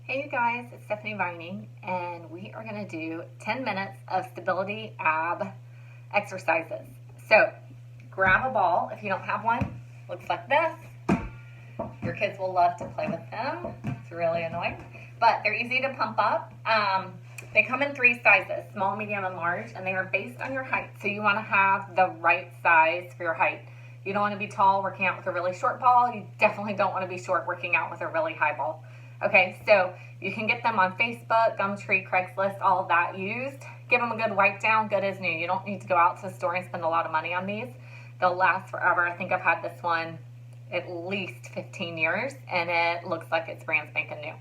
Hey you guys, it's Stephanie Vining, and we are going to do 10 minutes of stability ab exercises. So grab a ball if you don't have one. Looks like this. Your kids will love to play with them. It's really annoying, but they're easy to pump up. They come in 3 sizes, small, medium, and large, and they are based on your height. So you want to have the right size for your height. You don't want to be tall working out with a really short ball. You definitely don't want to be short working out with a really high ball. Okay, so you can get them on Facebook, Gumtree, Craigslist, all of that used. Give them a good wipe down, good as new. You don't need to go out to the store and spend a lot of money on these. They'll last forever. I think I've had this one at least 15 years, and it looks like it's brand spanking new.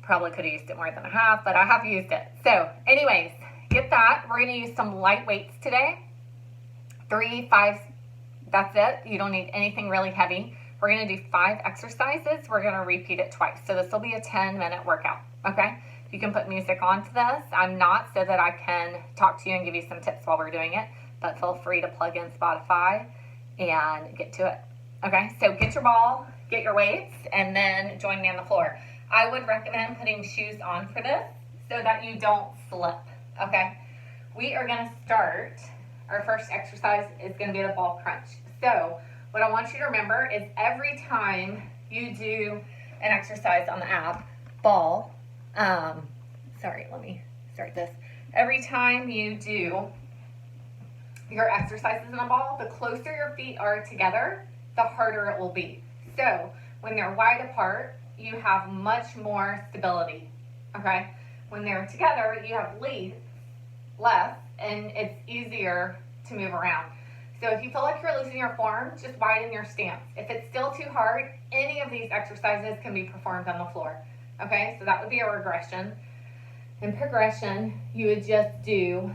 Probably could have used it more than I have, but I have used it. So anyways, get that. We're going to use some light weights today. 3, 5, that's it. You don't need anything really heavy. We're going to do 5 exercises. We're going to repeat it twice. So this will be a 10-minute workout, okay? You can put music onto this. I'm not, so that I can talk to you and give you some tips while we're doing it, but feel free to plug in Spotify and get to it, okay? So get your ball, get your weights, and then join me on the floor. I would recommend putting shoes on for this so that you don't slip, okay? We are going to start. Our first exercise is going to be the ball crunch. So what I want you to remember is every time you do an exercise on the ab, ball, let me start this. Every time you do your exercises in the ball, the closer your feet are together, the harder it will be. So when they're wide apart, you have much more stability, okay? When they're together, you have less, and it's easier to move around. So if you feel like you're losing your form, just widen your stance. If it's still too hard, any of these exercises can be performed on the floor, okay? So that would be a regression. In progression, you would just do,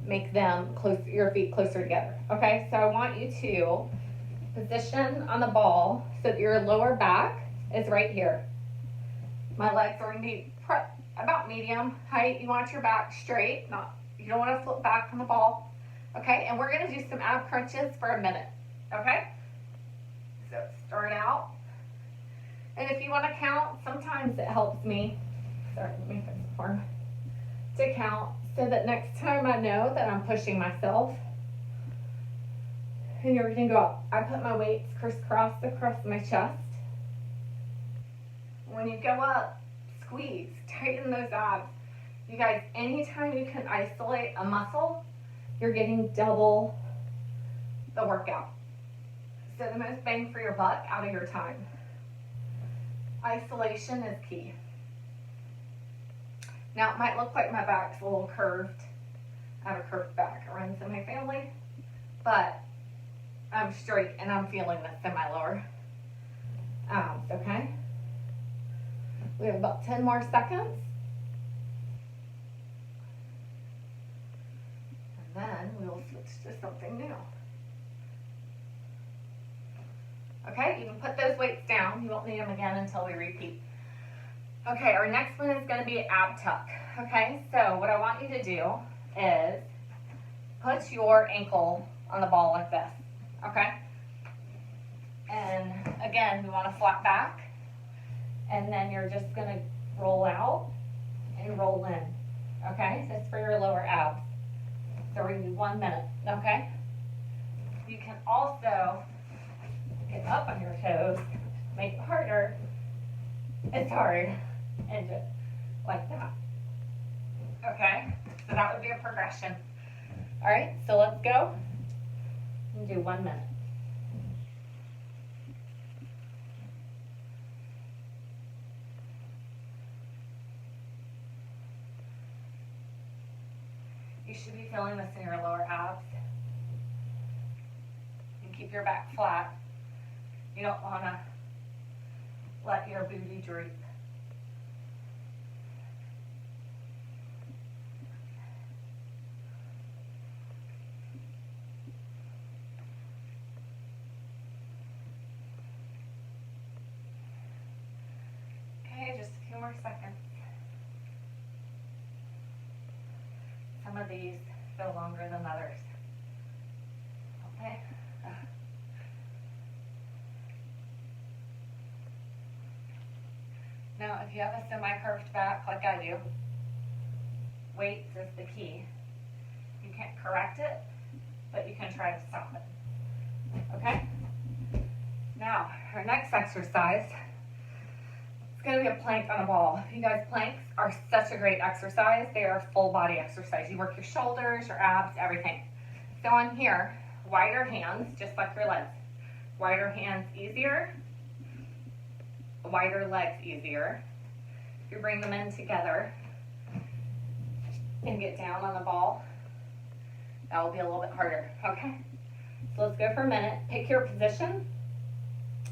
make them your feet closer together, okay? So I want you to position on the ball so that your lower back is right here. My legs are going to be about medium height. You want your back straight, you don't want to flip back from the ball, okay? And we're going to do some ab crunches for a minute, okay? So start out. And if you want to count, sometimes it helps me, let me fix the form, to count so that next time I know that I'm pushing myself. And you're going to go up. I put my weights crisscross across my chest. When you go up, squeeze, tighten those abs. You guys, anytime you can isolate a muscle, you're getting double the workout. So the most bang for your buck out of your time. Isolation is key. Now it might look like my back's a little curved. I have a curved back. It runs in my family. But I'm straight and I'm feeling this in my lower abs, okay? We have about 10 more seconds. And then we will switch to something new. Okay, you can put those weights down. You won't need them again until we repeat. Okay, our next one is going to be ab tuck. Okay, so what I want you to do is put your ankle on the ball like this. Okay? And again, we want to flat back. And then you're just going to roll out and roll in. Okay? That's for your lower abs. So we're going to do 1 minute. Okay? You can also get up on your toes, make it harder. It's hard. And just like that. Okay? So that would be a progression. Alright, so let's go and do 1 minute. You should be feeling this in your lower abs. And keep your back flat. You don't want to let your booty droop. Okay, just a few more seconds. Some of these go longer than others. Okay. Now, if you have a semi-curved back like I do, weight is the key. You can't correct it, but you can try to stop it. Okay? Now, our next exercise is going to be a plank on a ball. You guys, planks are such a great exercise. They are a full body exercise. You work your shoulders, your abs, everything. So on here, wider hands, just like your legs. Wider hands easier, wider legs easier. You bring them in together and get down on the ball. That will be a little bit harder, okay? So let's go for a minute. Pick your position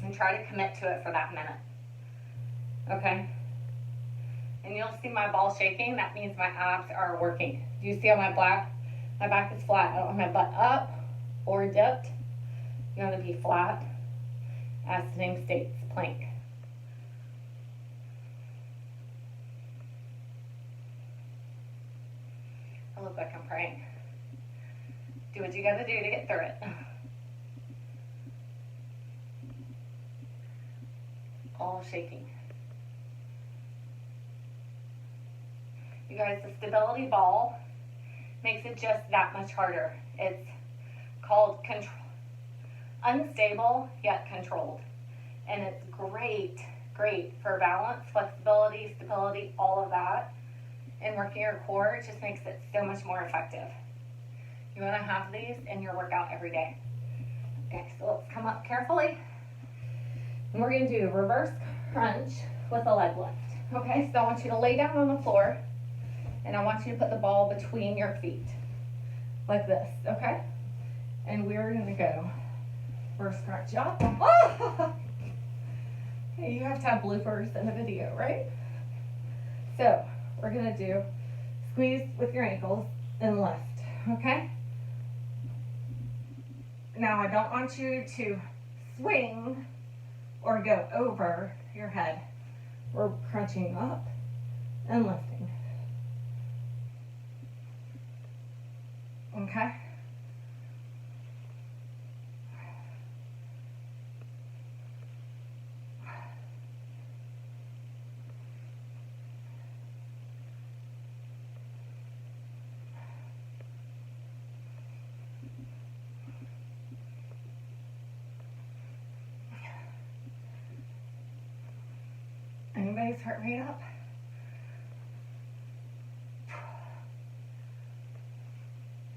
and try to commit to it for that minute, okay? And you'll see my ball shaking. That means my abs are working. Do you see how my back is flat? I don't have my butt up or dipped. You want to be flat, as the name states, plank. I look like I'm praying. Do what you got to do to get through it. All shaking. You guys, the stability ball makes it just that much harder. It's called unstable yet controlled. And it's great for balance, flexibility, stability, all of that. And working your core, it just makes it so much more effective. You want to have these in your workout every day. Okay, so let's come up carefully. And we're going to do a reverse crunch with a leg lift. Okay, so I want you to lay down on the floor, and I want you to put the ball between your feet, like this, okay? And we're going to go reverse crunch up. Oh! Hey, you have to have bloopers in the video, right? So we're going to do squeeze with your ankles and lift, okay? Now I don't want you to swing or go over your head. We're crunching up and lifting. Okay? Anybody's heart rate up?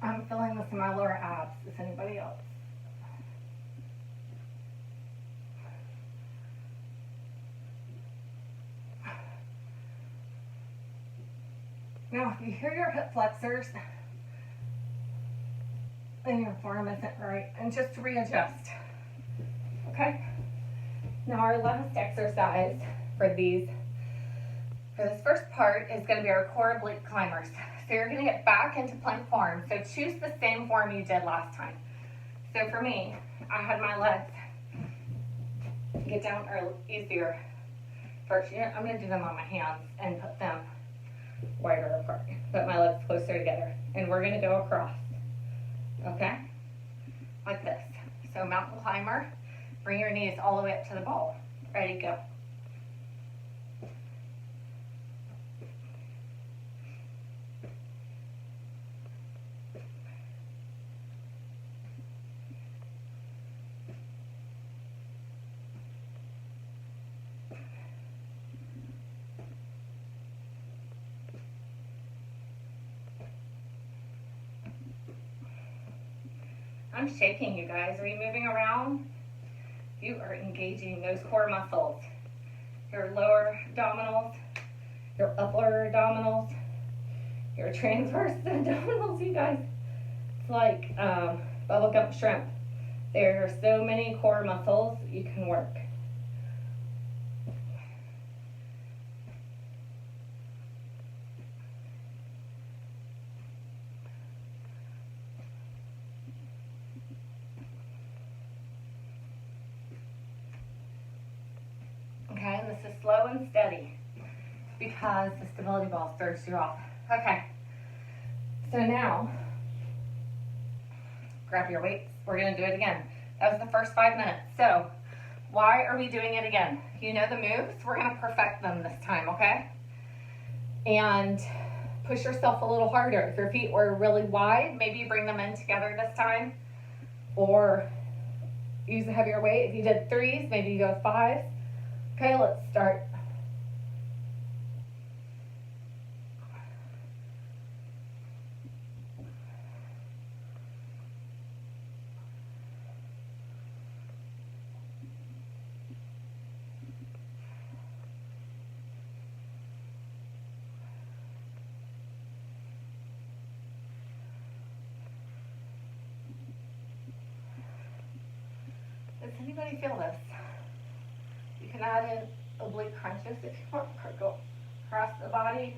I'm feeling this in my lower abs. Is anybody else? Now, if you hear your hip flexors and your form isn't right, and just readjust. Okay? Now, our last exercise for this first part is going to be our core oblique climbers. So you're going to get back into plank form. So choose the same form you did last time. So for me, I had my legs get down easier. First, I'm going to do them on my hands and put them wider apart. Put my legs closer together. And we're going to go across. Okay? Like this. So mountain climber, bring your knees all the way up to the ball. Ready, go. I'm shaking, you guys. Are you moving around? You are engaging those core muscles. Your lower abdominals, your upper abdominals, your transverse abdominals, you guys. It's like bubblegum shrimp. There are so many core muscles you can work. Okay, and this is slow and steady because the stability ball starts you off. Okay, so now grab your weights. We're going to do it again. That was the first 5 minutes. So Why are we doing it again? You know the moves, we're gonna perfect them this time, okay? And push yourself a little harder. If your feet were really wide, maybe you bring them in together this time, or use a heavier weight. If you did 3s, maybe you go 5s. Okay, let's start. Does anybody feel this? You can add in oblique crunches if you want. Go across the body.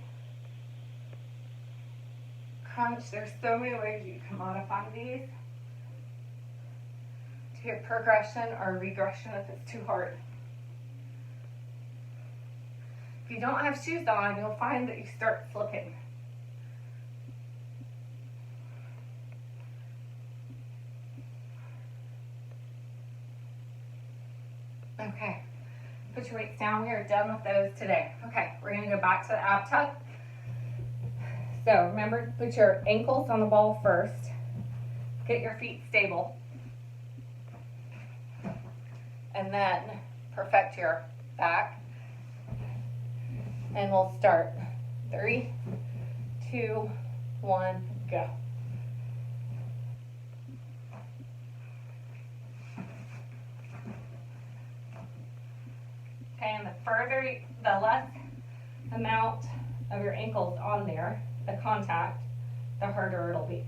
Crunch. There's so many ways you can modify these to get progression or regression if it's too hard. If you don't have shoes on, you'll find that you start slipping. Okay, put your weights down. We are done with those today. Okay, we're gonna go back to the ab tuck. So remember, put your ankles on the ball first. Get your feet stable. And then perfect your back. And we'll start. 3, 2, 1, go. Okay, and the less amount of your ankles on there, the contact, the harder it'll be.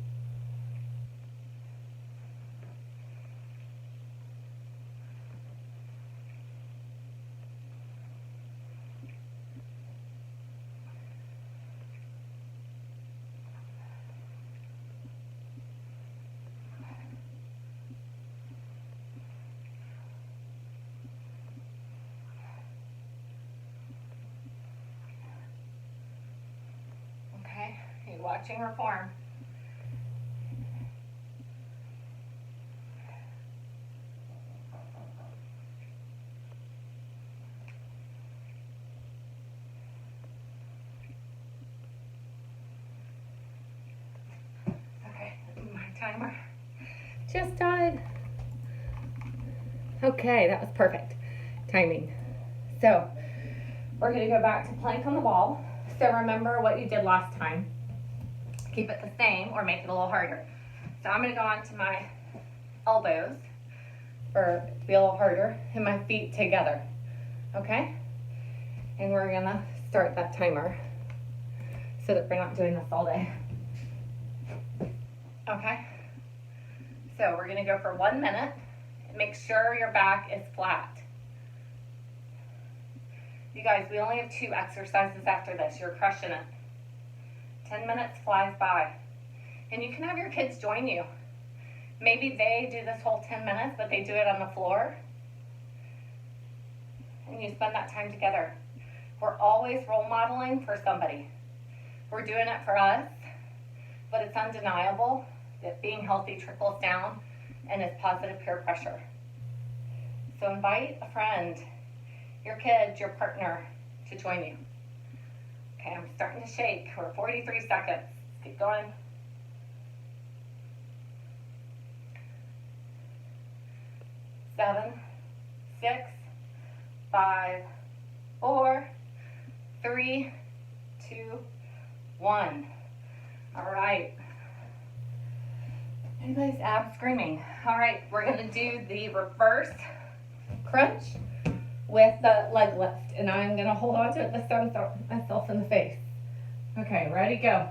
Okay, are you watching or form? Okay, my timer just died. Okay, that was perfect timing. So we're going to go back to plank on the wall. So remember what you did last time. Keep it the same or make it a little harder. So I'm going to go on to my elbows for to be a little harder and my feet together. Okay? And we're going to start that timer so that we're not doing this all day. Okay? So we're going to go for 1 minute. Make sure your back is flat. You guys, we only have 2 exercises after this. You're crushing it. 10 minutes flies by. And you can have your kids join you. Maybe they do this whole 10 minutes, but they do it on the floor. And you spend that time together. We're always role modeling for somebody. We're doing it for us, but it's undeniable that being healthy trickles down and is positive peer pressure. So invite a friend, your kids, your partner to join you. Okay, I'm starting to shake. We're 43 seconds. Keep going. 7, 6, 5, 4, 3, 2, 1. All right. Anybody's abs screaming. All right, we're going to do the reverse crunch with the leg lift, and I'm going to hold on to it this time so myself in the face. Okay, ready, go.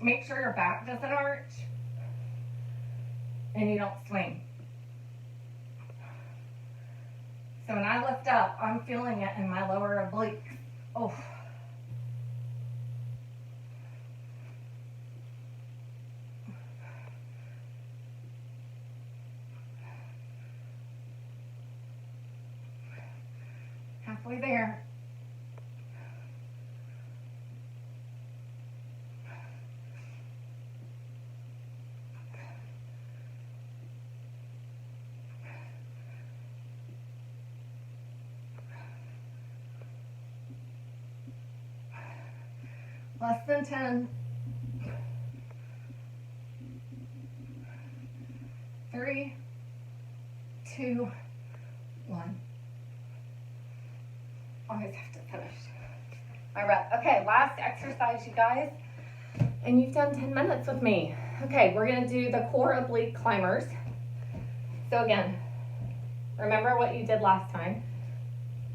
Make sure your back doesn't arch and you don't swing. So when I lift up, I'm feeling it in my lower obliques. Oh. Halfway there. Less than 10. 3, 2, 1. Always have to finish my rep. Okay, last exercise, you guys. And you've done 10 minutes with me. Okay, we're gonna do the core oblique climbers. So again, remember what you did last time.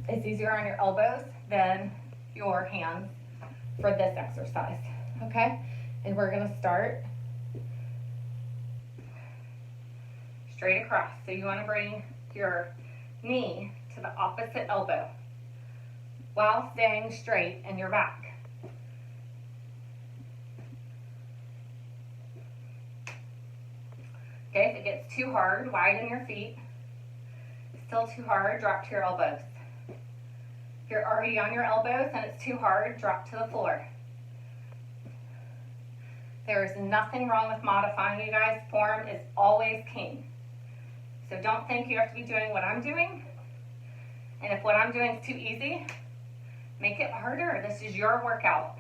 It's easier on your elbows than your hands for this exercise, okay? And we're gonna start straight across. So you wanna bring your knee to the opposite elbow while staying straight in your back. Okay, if it gets too hard, widen your feet. Still too hard, drop to your elbows. If you're already on your elbows and it's too hard, drop to the floor. There is nothing wrong with modifying, you guys. Form is always king. So don't think you have to be doing what I'm doing. And if what I'm doing is too easy, make it harder. This is your workout.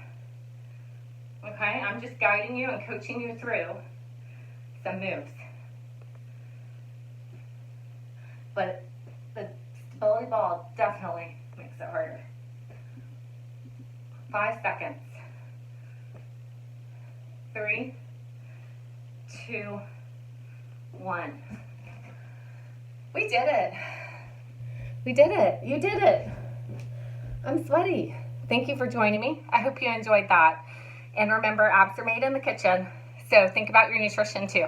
Okay, I'm just guiding you and coaching you through some moves. But the stability ball definitely makes it harder. 5 seconds. 3, 2, 1. We did it. We did it. You did it. I'm sweaty. Thank you for joining me. I hope you enjoyed that. And remember, abs are made in the kitchen, so think about your nutrition too.